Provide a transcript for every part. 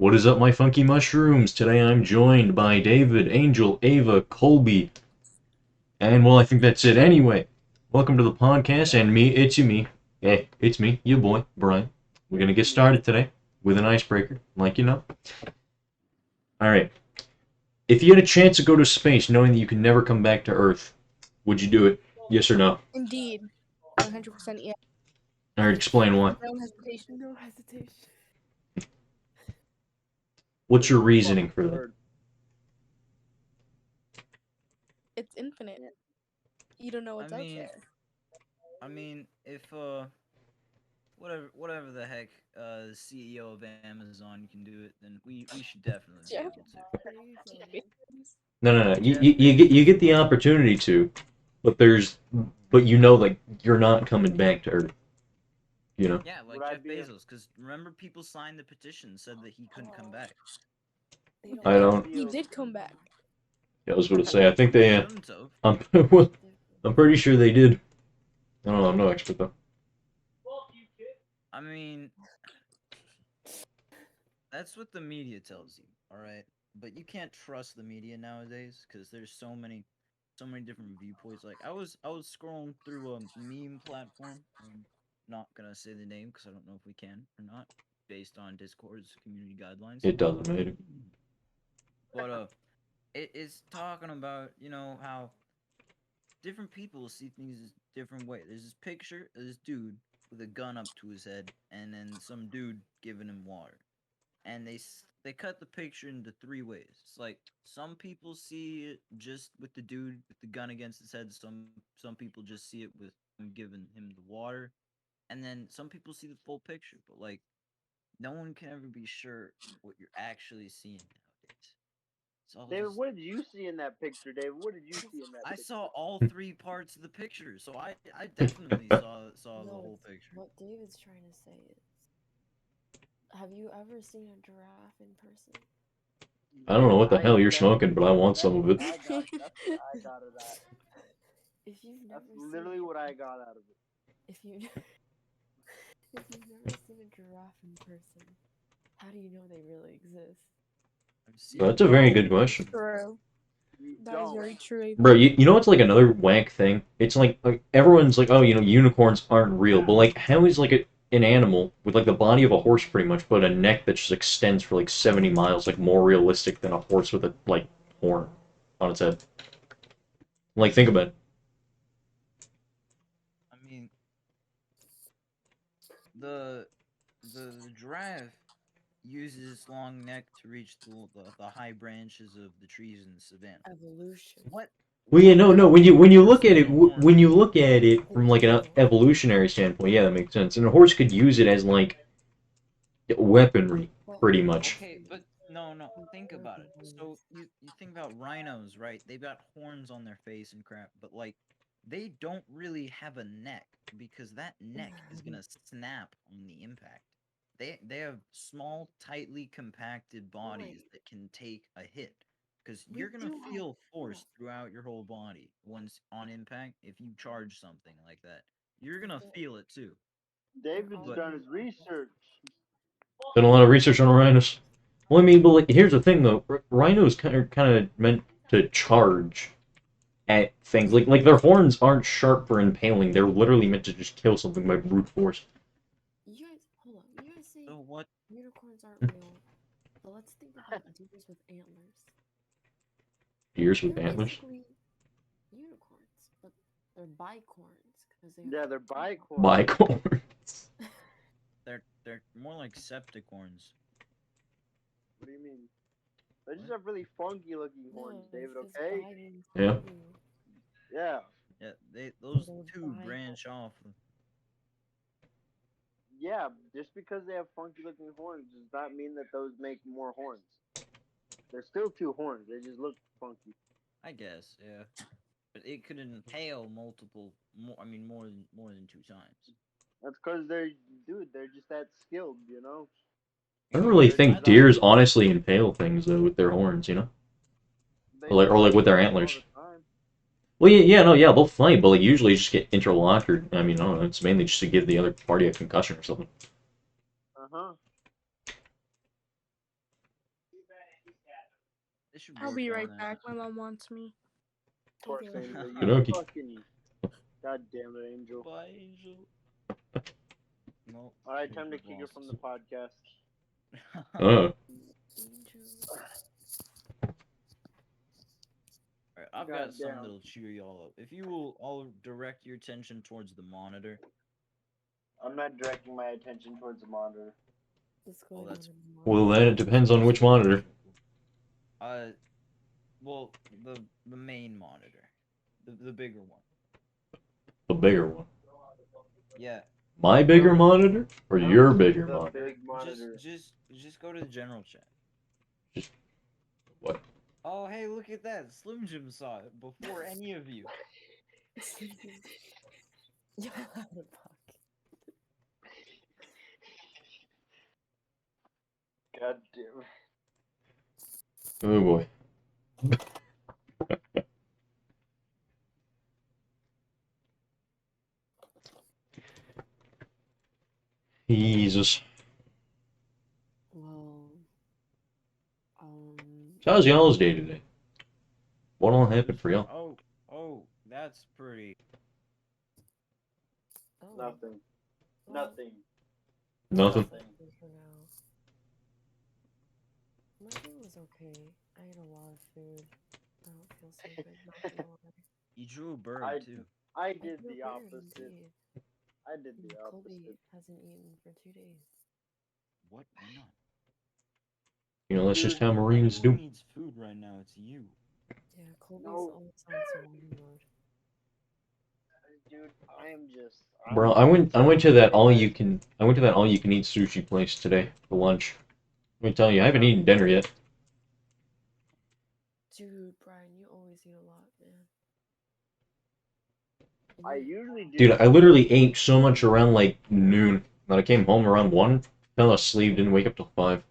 What is up, my funky mushrooms? Today I'm joined by David, Angel, Ava, Colby, and well, I think that's it. Anyway, welcome to the podcast, and me. Hey, it's me, your boy, Brian. We're gonna get started today with an icebreaker, like you know. Alright, if you had a chance to go to space knowing that you could never come back to Earth, would you do it? Yes or no? Indeed. 100% yeah. Alright, explain why. No hesitation. No hesitation. What's your reasoning for that? It's infinite. You don't know what's out there. I mean, if whatever the heck, the CEO of Amazon can do it, then we should definitely be able to. No. You get the opportunity to, but you know, like, you're not coming back to Earth. You know? Yeah, like Jeff Bezos, because remember people signed the petition said that he couldn't come back. I don't. He did come back. Yeah, I was going to say, I think they. Shouldn't have. I'm pretty sure they did. I don't know. I'm no expert though. I mean, that's what the media tells you, all right? But you can't trust the media nowadays because there's so many different viewpoints. Like I was scrolling through a meme platform. I'm not gonna say the name because I don't know if we can or not, based on Discord's community guidelines. It doesn't matter. But it is talking about, you know, how different people see things different way. There's this picture of this dude with a gun up to his head, and then some dude giving him water. And they cut the picture into three ways. It's like some people see it just with the dude with the gun against his head. Some people just see it with him giving him the water, and then some people see the full picture. But like, no one can ever be sure what you're actually seeing nowadays. David, what did you see in that picture, David? What did you see in that picture? I saw all three parts of the picture, so I definitely saw the whole picture. What David's trying to say is, have you ever seen a giraffe in person? I don't know what the hell you're smoking, but I want some of it. I got it out. If you've never That's literally what I got out of it. If you've never seen a giraffe in person, how do you know they really exist? That's a very good question. True. That is very true. Bro, you know what's like another whack thing? It's like everyone's like, oh, you know, unicorns aren't real, but like, how is like an animal with like the body of a horse pretty much, but a neck that just extends for like 70 miles, like more realistic than a horse with a like horn on its head? Like, think about it. I mean, the giraffe uses its long neck to reach the high branches of the trees in the savannah. Evolution. What? Well, yeah, no. When you look at it from like an evolutionary standpoint, yeah, that makes sense. And a horse could use it as like weaponry, pretty much. Okay, but no. Think about it. So you think about rhinos, right? They've got horns on their face and crap, but like they don't really have a neck because that neck is gonna snap on the impact. They have small, tightly compacted bodies that can take a hit. Because you're gonna feel force throughout your whole body once on impact. If you charge something like that, you're gonna feel it too. David's done his research. Done a lot of research on rhinos. Well, I mean, but like, here's the thing though. Rhinos kind of meant to charge at things. Like their horns aren't sharp for impaling. They're literally meant to just kill something by brute force. You guys, hold on. You guys say So what? unicorns aren't real, but let's think about deers with antlers. Deers with They're antlers? basically unicorns, but they're bicorns because they. Yeah, they're bicorns. Bicorns. They're more like septicorns. What do you mean? They just have really funky looking horns, David. it's Okay. biting Yeah. too. Yeah. Yeah, those They're two branch off. Yeah. Just because they have funky looking horns does not mean that those make more horns. They're still two horns. They just look funky. I guess, yeah. But it could impale more than two times. That's because they're just that skilled, you know. I don't really think deers honestly impale things though with their horns, you know, or like with their antlers. Well, yeah, they'll fight, but like usually just get interlocked. I mean, I don't know. It's mainly just to give the other party a concussion or something. Uh huh. This should I'll work be on right that. back. My mom wants me. Poor Okay. Angel, you Okey-dokey. fucking. God damn it, Angel. Bye, Angel. No. Alright, time to kick her from the podcast. Oh. Angel. Alright, I've God got something damn. that'll cheer y'all up. If you will all direct your attention towards the monitor. I'm not directing my attention towards the monitor. What's going on that's- in the Well, monitor? then it depends on which monitor. Well, the main monitor, the bigger one. The bigger one. Yeah. My bigger No. monitor or No, your bigger the monitor? big monitor. Just go to the general chat. What? Oh, hey, look at that! Slim Jim saw it before any of you. Y'all out of pocket. God damn it. Oh boy. Jesus. Well, So how's y'all's day today? What all happened for y'all? Oh, that's pretty. oh, Nothing. well, Nothing. Nothing. nothing for now. My day was okay. I ate a lot of food. I don't feel so good, not gonna lie. You drew a bird I- too. I I did feel the weird opposite. indeed. I did And the Colby opposite. hasn't eaten for 2 days. What? Why not? You know, that's just Dude, how Marines Anyone do. needs food right now. It's you. Yeah, Colby's No. always on survival mode. Dude, I am just. Bro, I went to that all you can eat sushi place today for lunch. Let me tell you, I haven't eaten dinner yet. Dude, Brian, you always eat a lot, man. And I you- usually do. Dude, I literally ate so much around like noon that I came home around 1, fell asleep, didn't wake up till 5.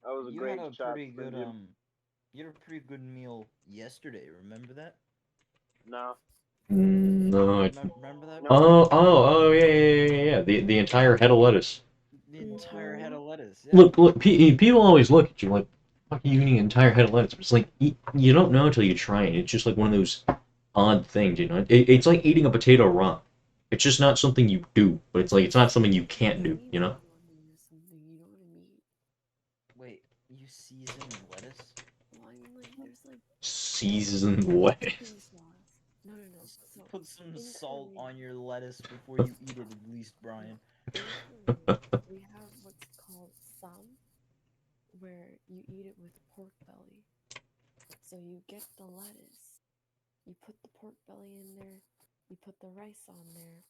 That was a You great had a shot, pretty Slim good Jim. You had a pretty good meal yesterday. Remember that? Nah. No, I... Remember that? No. Oh, yeah. The entire head of lettuce. The entire head of lettuce. Yeah. Look, people always look at you like, fuck are you eating an entire head of lettuce? But it's like, you don't know until you try it. It's just like one of those odd things, you know? It's like eating a potato raw. It's just not something you do, but it's like, it's not something you can't do, you know? Something, you know what I mean? Wait, you seasoned lettuce? Well, I mean, like, there's like Seasoned lettuce. dipping sauce. No. So Put some in salt Korea, on your lettuce before you eat it, at least, Brian. in Korea, we have what's called sam, where you eat it with pork belly. So you get the lettuce, you put the pork belly in there, you put the rice on there,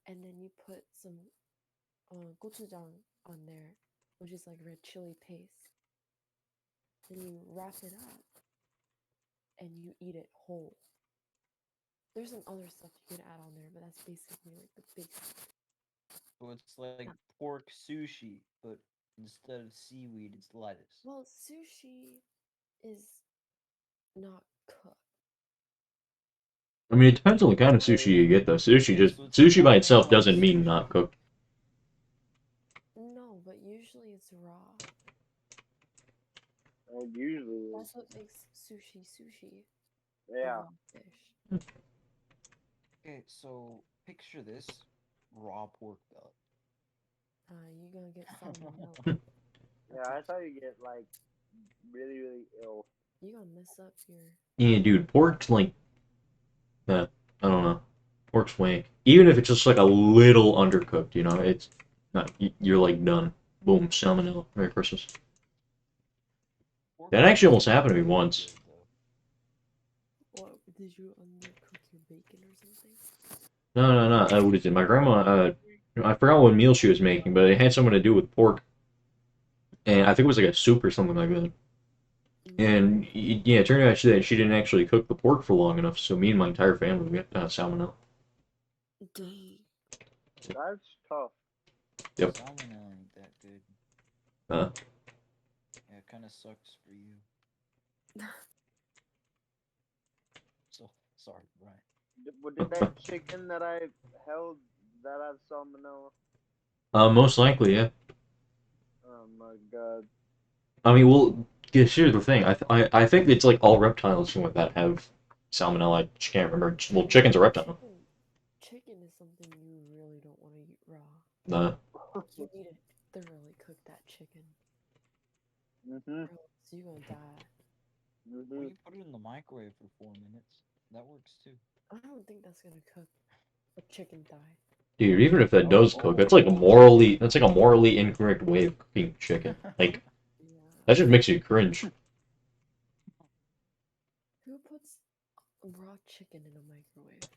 and then you put some gochujang on there, which is like red chili paste. Then you wrap it up, and you eat it whole. There's some other stuff you can add on there, but that's basically like the basic. So it's like pork sushi, but instead of seaweed, it's lettuce. Well, sushi is not cooked. I mean, it depends on the kind of sushi you get, though. So it's Sushi by nothing itself like doesn't mean sushi. not cooked. No, but usually it's raw. Usually. That's what makes sushi sushi. a Yeah. raw fish. Okay, so picture this raw pork belly. You're gonna get salmonella. Yeah, I thought you get, like, really, really ill. You're gonna mess up your. Yeah, dude, pork's like, I don't know. Pork's wank. Even if it's just like a little undercooked, you know, it's not, you're like done. Boom, salmonella. Merry Christmas. Pork That actually almost belly is happened to me really once. good, though. What did you undercook your bacon or something? No. What is it? My grandma, I forgot what meal she was making, but it had something to do with pork. And I think it was like a soup or something like that. And yeah, it turned out she didn't actually cook the pork for long enough, so me and my entire family got salmonella. Dang. That's tough. Yep. Salmonella ain't that good. Huh? Yeah, it kind of sucks for you. So sorry, Brian. Did that chicken that I held that have salmonella? Most likely, yeah. Oh my god. I mean, well, here's the thing. I think it's like all reptiles and like that have salmonella. I just can't remember. Well, chicken's a reptile. Chicken is something you really don't want to eat raw. Nah. You need to thoroughly cook that chicken, Mhm. or else you're gonna die. Or Mhm. you put it in the microwave for 4 minutes. That works too. I don't think that's gonna cook a chicken thigh. Dude, even if that Oh, does cook, that's like a morally incorrect way of cooking chicken. Like Yeah. that just makes you cringe. Who puts raw chicken in a microwave?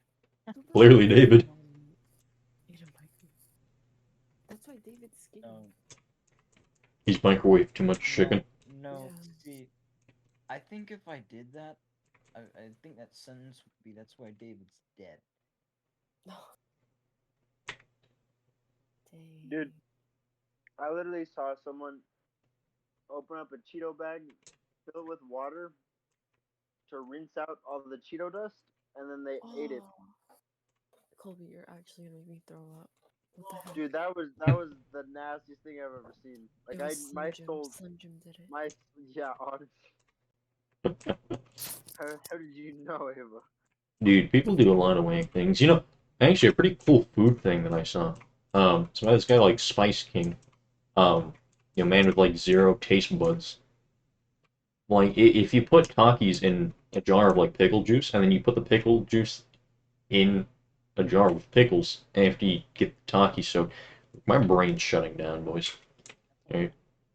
Who puts Clearly, raw David. salmon in a microwave? That's why David's skinny. No, He's microwaved too much chicken. no. Yeah. See, I think if I did that, I think that sentence would be that's why David's dead. Dang. Dude, I literally saw someone open up a Cheeto bag, fill it with water to rinse out all the Cheeto dust, and then they ate it. Oh, Colby, you're actually gonna make me throw up. What the heck? Dude, that was the nastiest thing I've ever seen. Like It was my Slim Jim. soul, Slim Jim did it. my yeah, honestly. How did you know, Ava? Dude, people do a lot of wank things. You know, actually, a pretty cool food thing that I saw. So this guy like Spice King. Man with like zero taste buds. Like, if you put Takis in a jar of like pickle juice, and then you put the pickle juice in a jar with pickles after you get the Taki soaked, my brain's shutting down, boys. I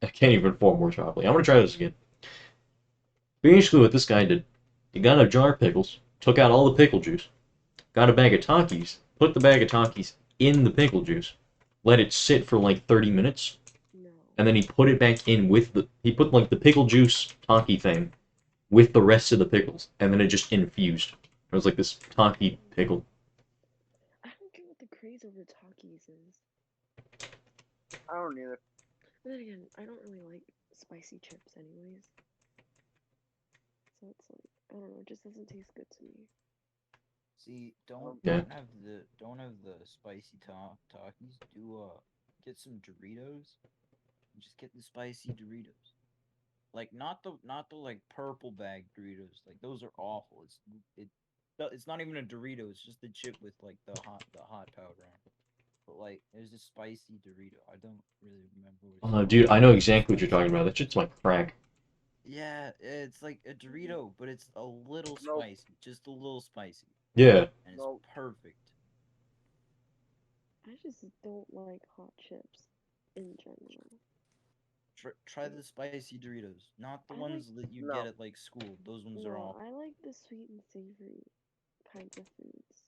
can't even form more chocolate. I'm gonna try this again. Basically, what this guy did, he got a jar of pickles, took out all the pickle juice, got a bag of Takis, put the bag of Takis in the pickle juice, let it sit for like 30 minutes, No. and then he put it back in with he put like the pickle juice Taki thing with the rest of the pickles, and then it just infused. It was like this Taki pickle. I don't get what the craze over Takis is. I don't either. But then again, I don't really like spicy chips anyways. So it's like, I don't know, it just doesn't taste good to me. See, don't Yeah. don't have the spicy Takis. Do get some Doritos. And just get the spicy Doritos. Like not the like purple bag Doritos. Like those are awful. It's not even a Dorito. It's just the chip with like the hot powder on it. But like there's a spicy Dorito. I don't really remember what it's called. Dude, I know exactly what you're talking about. That shit's like crack. Yeah, it's like a Dorito, but it's a little Nope. spicy, just a little spicy, Yeah. and it's Nope. perfect. I just don't like hot chips in general. Try the spicy Doritos, not the I like ones that you get No. at like school. Those ones are no, awful. I like the sweet and savory kinds of foods.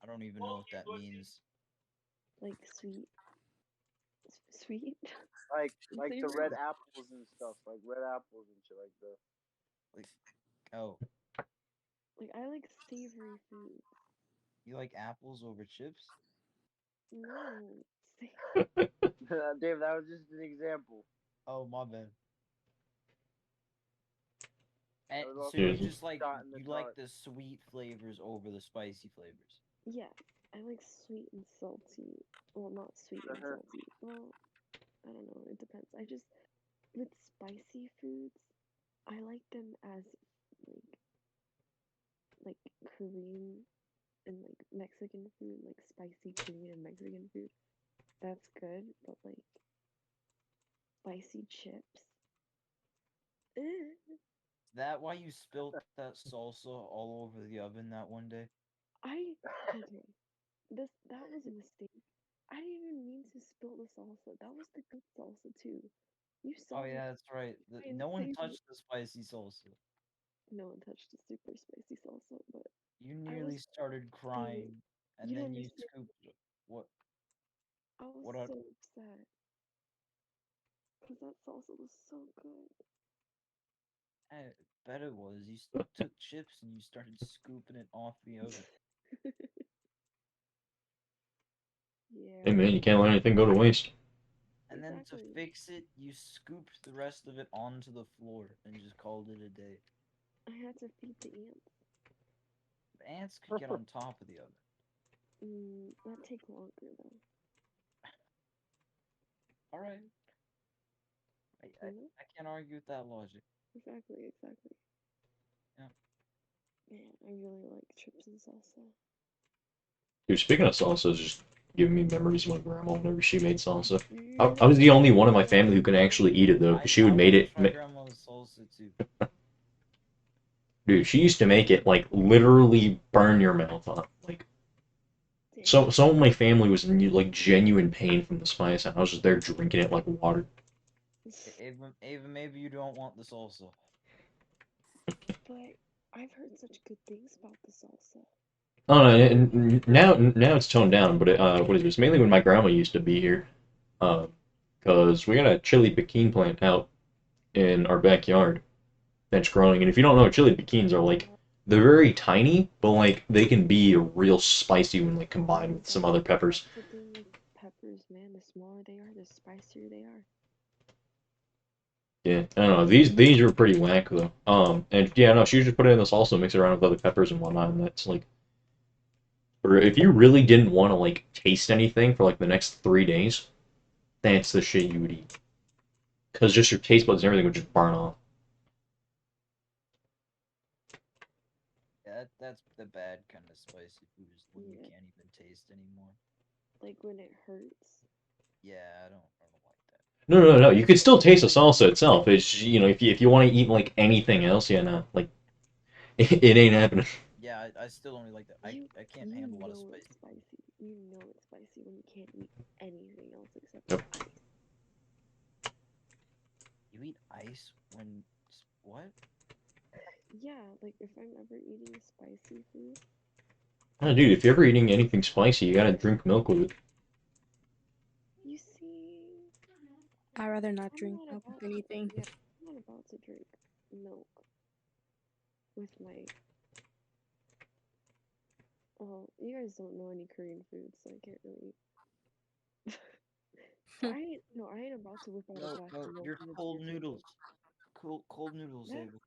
I don't even know what that means. Like sweet and Like the savory. red apples and stuff, like red apples and shit like that. Like, oh, Like I like savory foods. you like apples over chips? No, Dave, that was just an example. Oh, my bad. And That was so also Dude. you a just like shot in the you like dark. the sweet flavors over the spicy flavors. yeah, I like sweet and salty. Well, not sweet and Uh-huh. salty. Well, I don't know. It depends. I just with spicy foods, I like them as like like Korean and like Mexican food, like spicy Korean and Mexican food. That's good, but like spicy chips. Eh. Is that why you spilt that salsa all over the oven that one day? I okay. That was a mistake. I didn't even mean to spill the salsa. That was the good salsa too. You Oh saw me yeah, that's right. try and No one save it. touched the spicy salsa. No one touched the super spicy salsa, but You I was nearly started David, crying, and you don't then you understand. scooped what I was what? so upset because that salsa was so good. I bet it was. You took chips and you started scooping it off the oven. Yeah, Hey man, you can't let anything go to waste. And then to exactly. fix it, you scooped the rest of it onto the floor and just called it a day. I had to feed the ants. The ants could get on top of the oven. That take longer though. All right. I, I, You know? I can't argue with that logic. Exactly. Yeah. Man, I really like chips and salsa. Dude, speaking of salsa, it's just giving me memories of my grandma whenever she made salsa. You I was the only one in my know, family who could actually eat it though, because she I would make love it. my grandma's salsa too. Dude, she used to make it like literally burn your mouth off. Like, so damn. some of my family was in like genuine pain from the spice, and I was just there drinking it like water. Ava, maybe you don't want the salsa. But I've heard such good things about the salsa. Oh no, now it's toned down, but what is it? It's mainly when my grandma used to be here, because we got a chili pekin plant out in our backyard that's growing. And if you don't know, chili pekins are like they're very tiny, but like they can be real spicy when like combined with some other peppers. That's the thing with peppers, man. The smaller they are, the spicier they are. Yeah, I don't know. These are pretty whack though. And yeah, no, she would just put it in the salsa, mix it around with other peppers and whatnot, and that's like. Or if you really didn't want to like taste anything for like the next 3 days, that's the shit you would eat. Because just your taste buds and everything would just burn off. Yeah, that's the bad kind of spicy foods when you Yeah. can't even taste anymore. Like when it hurts. Yeah, I don't like that. No. You could still taste the salsa itself. It's if you want to eat like anything else, yeah, no, like it ain't happening. Yeah, I still don't really like that. I can't You handle a lot of know spicy. it's spicy. You know it's spicy when you can't eat anything else except Yep. ice. You eat ice when what? Yeah, like if I'm ever eating spicy food, Oh, dude, if you're ever eating anything spicy, you gotta drink milk with it. you see, I'd rather not I'm drink not milk about with anything. yeah, I'm not about to drink milk with my. Well, you guys don't know any Korean food, so I can't really. But I ain't about to whip out a glass No, of milk you're and it's cold gonna taste noodles. Cold noodles, like Ava.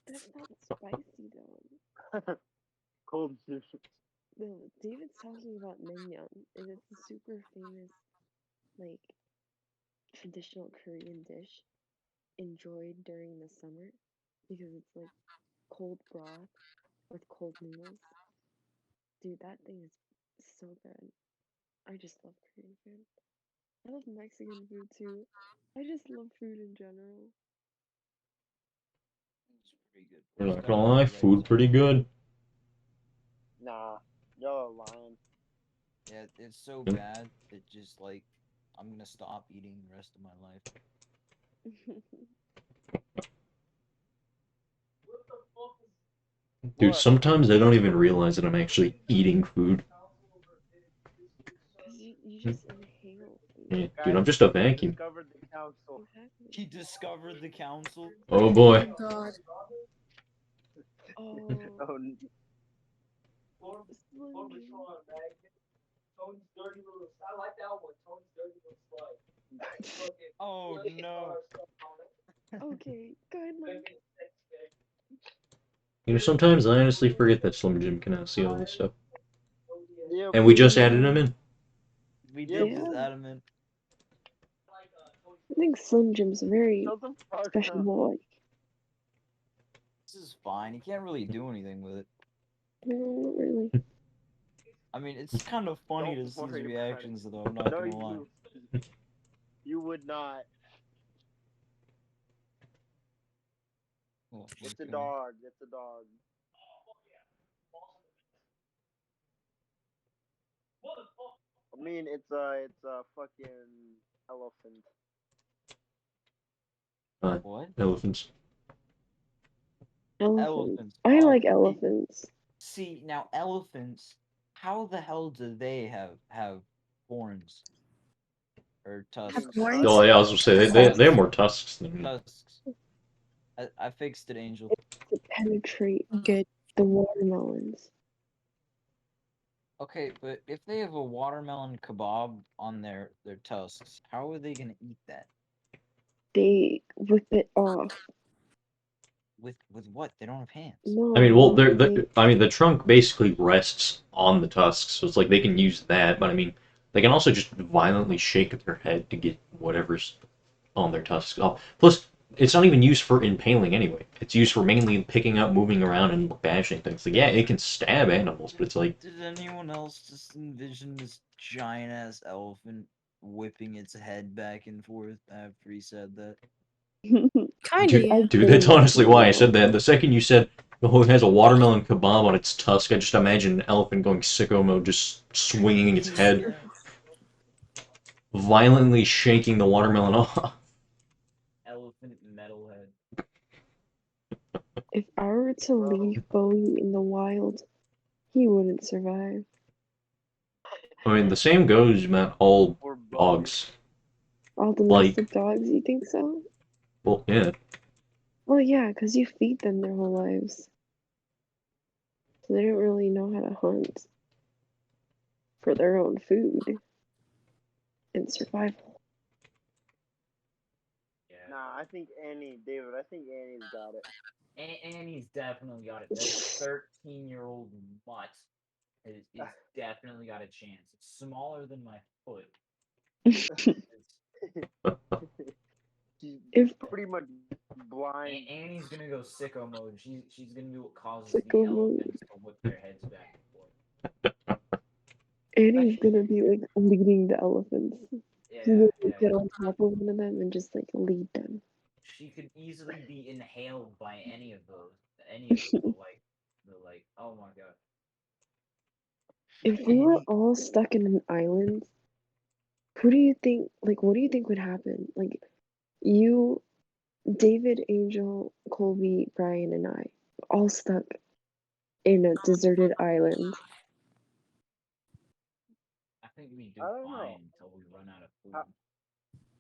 that's not spicy though. Cold noodles. No, David's talking about naengmyeon, and it's a super famous like traditional Korean dish enjoyed during the summer because it's like cold broth with cold noodles. Dude, that thing is so good. I just love Korean food. I love Mexican food too. I just love food in general. It's pretty good. We're Just not gotta gonna put lie, the right food pretty good. Nah, y'all are lying. Yeah, it's so Yep. bad that just like I'm gonna stop eating the rest of my life. Dude, What? sometimes I don't even realize that I'm actually eating food. Cause you just inhale food. Yeah, dude, I'm Guys, just a we vacuum. discovered the council. Exactly. He discovered the council. Oh Oh boy. God. Oh, Oh, Slim Jim. Oh no. Okay, guidelines. Sometimes I honestly forget that Slim Jim can see all this stuff. yep. And we just added him in. We Yep. did just Yeah. add him in. I think Slim Jim's a very Shut the fuck special up. boy. This is fine. He can't really do anything with it. No, not really. I mean, it's kind of funny Don't to see his worry about it. reactions, though. I'm not No, gonna lie. you would not. Oh, It's what's a going on? dog. It's a dog. I mean, it's a fucking elephant. What? Elephants. Elephants. Elephants. I like See- elephants. See, now elephants. How the hell do they have horns or tusks? horns? Oh yeah, I was gonna say they have more tusks than. Tusks. I fixed it, Angel. To penetrate Good. the watermelons. Okay, but if they have a watermelon kebab on their tusks, how are they gonna eat that? They whip it off. With what? They don't have hands. No, I mean, well, they I mean, the trunk basically rests on the tusks, so it's like they can use that. But I mean, they can also just violently shake their head to get whatever's on their tusks. Oh, plus, it's not even used for impaling anyway. It's used for mainly picking up, moving around, and bashing things. Like, yeah, it can stab animals, but it's like, Did anyone else just envision this giant ass elephant whipping its head back and forth after he said that? Kinda, yeah. dude, that's honestly why I said that. The second you said, oh, it has a watermelon kebab on its tusk, I just imagine an elephant going sicko mode, just swinging its head, Yeah. violently shaking the watermelon off. Elephant metalhead. If I were to leave Bowie in the wild, he wouldn't survive. I mean, the same goes about all Or dogs. All Like, domestic dogs, you think so? well, yeah. Well, yeah, 'cause you feed them their whole lives. So they don't really know how to hunt for their own food and survival. Yeah. Nah, I think David, I think Annie's got it. Annie's definitely got it. That 13-year-old mutt is definitely got a chance. It's smaller than my foot. She's If pretty much blind. Annie's gonna go sicko mode. She's gonna do what causes Sicko the mode. elephants to whip their heads back and forth. Annie's gonna be like leading the elephants. She's Yeah, gonna yeah. get on top of one of them and just like lead them. She could easily be inhaled by any of those. Any of them. Like, oh my god. If we were all stuck in an island, who do you think, like, what do you think would happen? Like, you, David, Angel, Colby, Brian, and I, all stuck in a deserted island. I think we do I don't know. fine until we run out of food. Uh,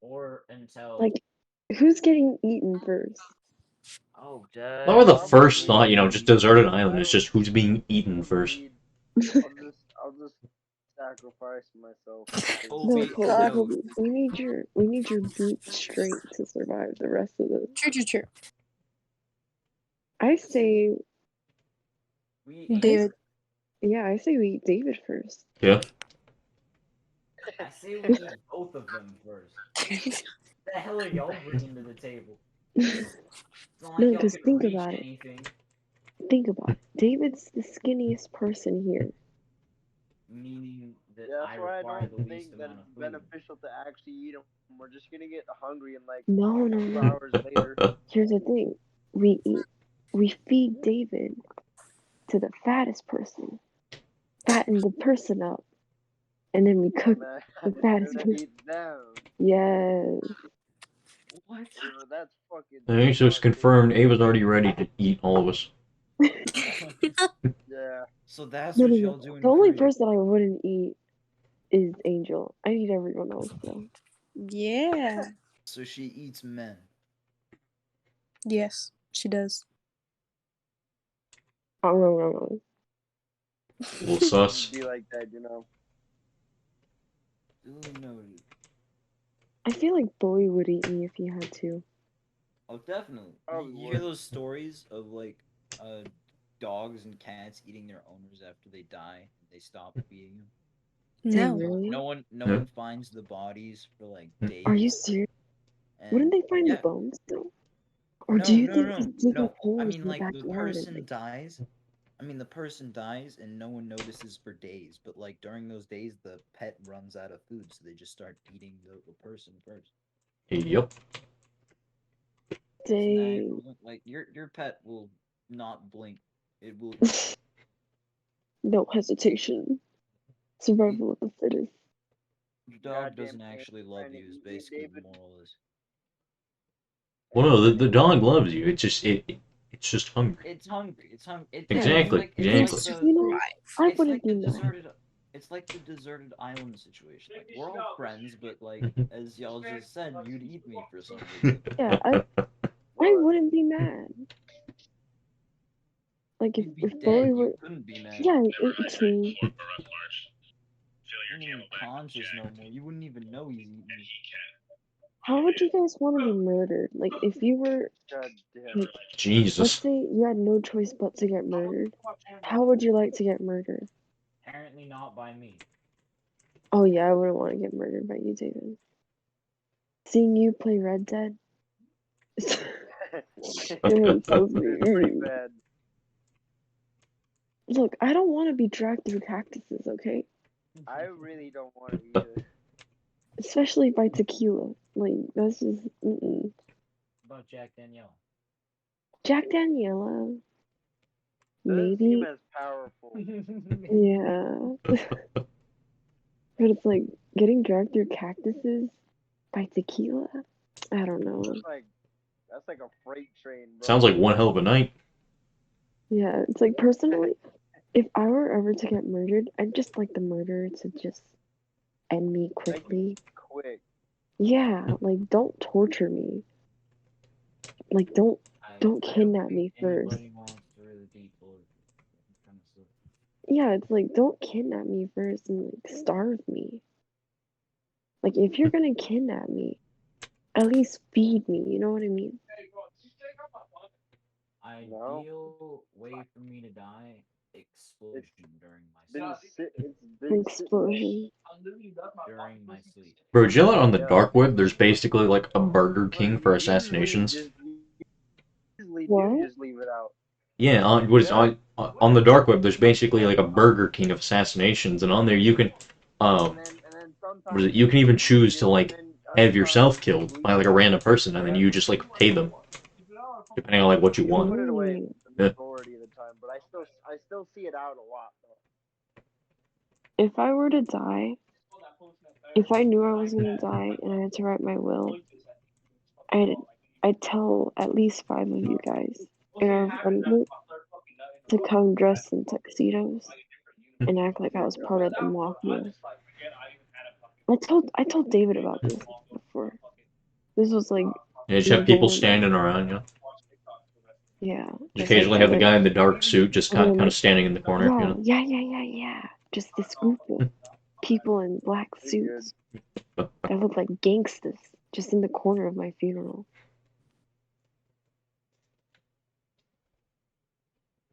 Or until Like, who's getting eaten first? oh What were the duh. first thought, Probably- just deserted island, I it's just who's being eaten don't first. need- I'll just sacrifice myself. No, Colby, Colby, no. Colby, we need your brute strength to survive the rest of this. True. I say, David. yeah, I say we eat David first. Yeah. I say we eat both of them first. What the hell are y'all bringing to the table? It's not like No, y'all because can think reach about it. anything. Think about it. David's the skinniest person here. Meaning that Yeah, I that's why I require don't the think least that amount of it's food. beneficial to actually eat them. We're just gonna get hungry in like No, 2 hours later. Here's the thing. We feed David to the fattest person. Fatten the person up. And then we cook Man, the fattest and then person. eat them. Yes. What? Ava, that's fucking. I think so it's smart, dude. confirmed Ava's already ready to eat all of us. Yeah. So that's No, what no, y'all no. doing The only for you. person I wouldn't eat is Angel. I eat everyone else though. Yeah. So she eats men. Yes, she does. Oh, no. A little sus. Be like that, you know. Duly noted. I feel like Bowie would eat me if he had to. Oh, definitely. Probably You hear would. those stories of like dogs and cats eating their owners after they die and they stop feeding them? Dang, No. really? No Yeah. one finds the bodies for like days. Are you serious? And Wouldn't they find yeah. the bones though? Or No, do you no, think no, they dig no. up holes I mean, in the like the backyard and person like, dies. I mean, the person dies and no one notices for days. But like during those days, the pet runs out of food, so they just start eating the person first. Yep. It's an dang. actual, like your pet will not blink. It will eat you. No hesitation. Survival of the fittest. Your dog Goddamn doesn't actually love trying to you. Is eat me, basically the David. moral is. Well, no, the dog loves you. It's just it's just hungry. It's hungry. It's hungry. Exactly, It's exactly. like the You know, I it's wouldn't like be the mad. deserted. It's like the deserted island situation. Like we're all friends, but like as y'all just said, you'd eat me for some reason. Yeah, I wouldn't be mad. Like You'd be if dead. Bowie You were, couldn't be mad. yeah, true. You wouldn't even conscious no more. You wouldn't even know he's eating you. How would you guys want to be murdered? Like if you were, God damn. like, let's Jesus. say you had no choice but to get murdered. How would you like to get murdered? Apparently not by me. Oh yeah, I wouldn't want to get murdered by you, David. seeing you play Red Dead. It's It tells me. pretty bad. Look, I don't want to be dragged through cactuses, okay? I really don't want to either. Especially by tequila. Like, that's just. About Jack Danielle. Jack Daniela. Doesn't seem Maybe. as powerful. Yeah. But it's like getting dragged through cactuses by tequila? I don't know. That's like a freight train, bro. Sounds like one hell of a night. Yeah, it's like personally, if I were ever to get murdered, I'd just like the murderer to just end me quickly. Quick. Yeah, like don't torture me. Like don't kidnap me first. Anybody wants to really be tortured. Kind of silly. Yeah, it's like don't kidnap me first and like starve me. Like if you're gonna kidnap me, at least feed me, you know what I mean? Ideal way for me to die, explosion during my sleep. It's been Explosion. During my sleep. Bro, did you know on the Yeah. dark web there's basically like a Burger King for assassinations? Usually What? do just leave it out. Yeah, on the dark web there's basically like a Burger King of assassinations, and on there you can And then sometimes you can even choose to and like then other have yourself times killed leave by like it a out. random person, and then you just like pay them depending on like what you You want. put it away Mm. the Yeah. majority of the time, but I still see it out a lot though. If I were to die, if I knew I was gonna die and I had to write my will, I'd tell at least 5 of you guys in our friend group to come dressed in tuxedos and act like I was part of the mafia. I told David about this before. This was like You just my have people goal. standing around, you know. Yeah. You Just occasionally have the guy in the dark suit just and then, kind of standing in the corner, you yeah, know. yeah. Just this group of people in black Pretty good. suits that look like gangsters just in the corner of my funeral.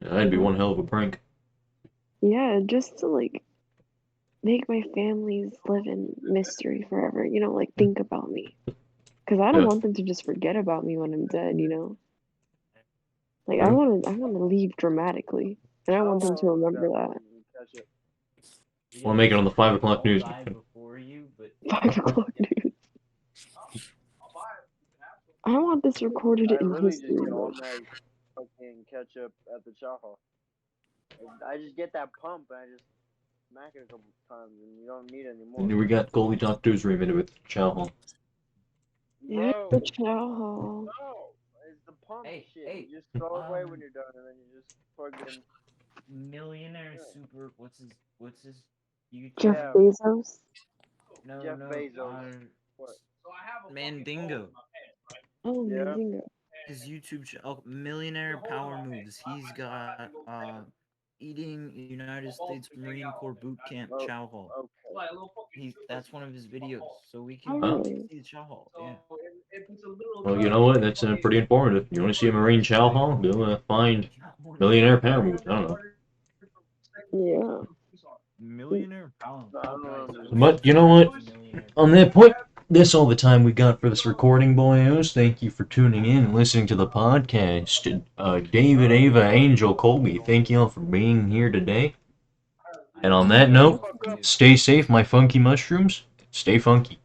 Yeah, that'd be one hell of a prank. Yeah, just to like make my families live in mystery forever, you know, like think about me. Because I don't Yeah. want them to just forget about me when I'm dead, you know? Like Yeah. I wanna leave dramatically. And I want them to remember that. Want to make it on the 5 o'clock news. I'll die before you, but 5 o'clock news. I want this recorded I in really just history get all books. that fucking ketchup at the chow hall. I just get that pump and I just smack it a couple times and you don't need it And anymore. we got Goldie Talk 2's remade with Chow Hall. Yeah, Bro, the chow hall. no, it's the pump Hey, shit. hey, You just throw it away when um, you're done and then you just plug it in. millionaire Yeah. super. What's his YouTube? Jeff Yeah. Bezos. No, Jeff no, Bezos. What? Mandingo. Oh, Yeah. amazing. His YouTube channel, Millionaire Power Moves. He's got eating United States Marine Corps boot camp Oh, chow hall. okay. That's one of his videos, so we Oh, can really? see the chow hall. Yeah. Well, you know what? That's pretty informative. You want to see a Marine Chow Hall? Go find Millionaire Power Moves. I don't know. Yeah. Millionaire Power. But you know what? On that point, that's all the time we got for this recording, boyos. Thank you for tuning in and listening to the podcast. David, Ava, Angel, Colby, thank y'all for being here today. And on that note, stay safe, my funky mushrooms. Stay funky.